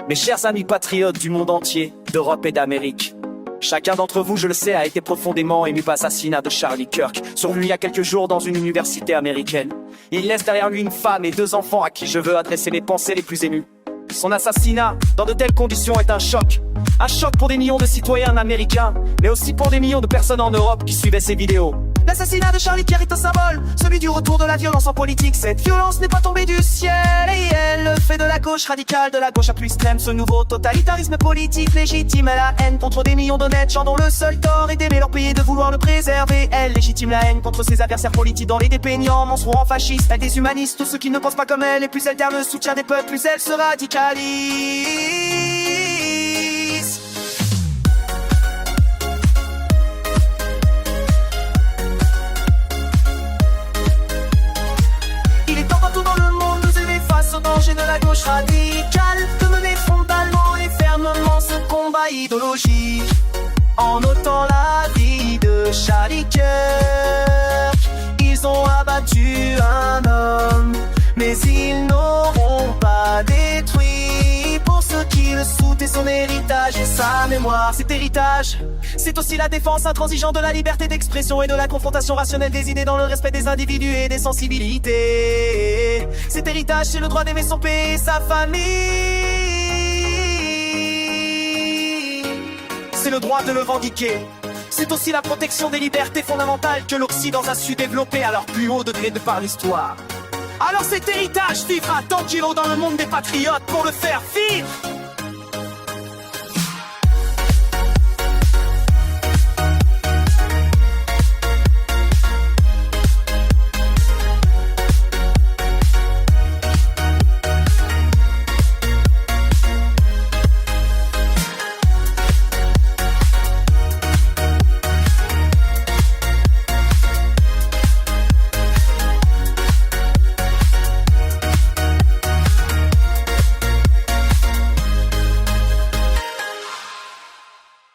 Mes chers amis patriotes du monde entier, d'Europe et d'Amérique, chacun d'entre vous, je le sais, a été profondément ému par l'assassinat de Charlie Kirk, survenu il y a quelques jours dans une université américaine. Il laisse derrière lui une femme et 2 enfants à qui je veux adresser mes pensées les plus émues. Son assassinat, dans de telles conditions, est un choc. Un choc pour des millions de citoyens américains, mais aussi pour des millions de personnes en Europe qui suivaient ces vidéos. L'assassinat de Charlie Kirk est un symbole, celui du retour de la violence en politique. Cette violence n'est pas tombée du ciel, et elle fait de la gauche radicale, de la gauche à plus extrême, ce nouveau totalitarisme politique légitime la haine contre des millions d'honnêtes gens dont le seul tort est d'aimer leur pays et de vouloir le préserver. Elle légitime la haine contre ses adversaires politiques dans les dépeignants, monstrons en fascistes, elle déshumanise tous ceux qui ne pensent pas comme elle, et plus elle terme le soutien des peuples, plus elle se radicalise. Au danger de la gauche radicale, de mener frontalement et fermement ce combat idéologique. En ôtant la vie de Charlie Kirk, ils ont abattu un homme, mais ils n'auront pas détruit pour ceux qui le souhaitent son héritage et sa mémoire. Cet héritage, c'est aussi la défense intransigeante de la liberté d'expression et de la confrontation rationnelle des idées dans le respect des individus et des sensibilités. Cet héritage, c'est le droit d'aimer son pays et sa famille. C'est le droit de le revendiquer. C'est aussi la protection des libertés fondamentales que l'Occident a su développer à leur plus haut degré de par l'histoire. Alors cet héritage vivra tant qu'il est dans le monde des patriotes pour le faire vivre.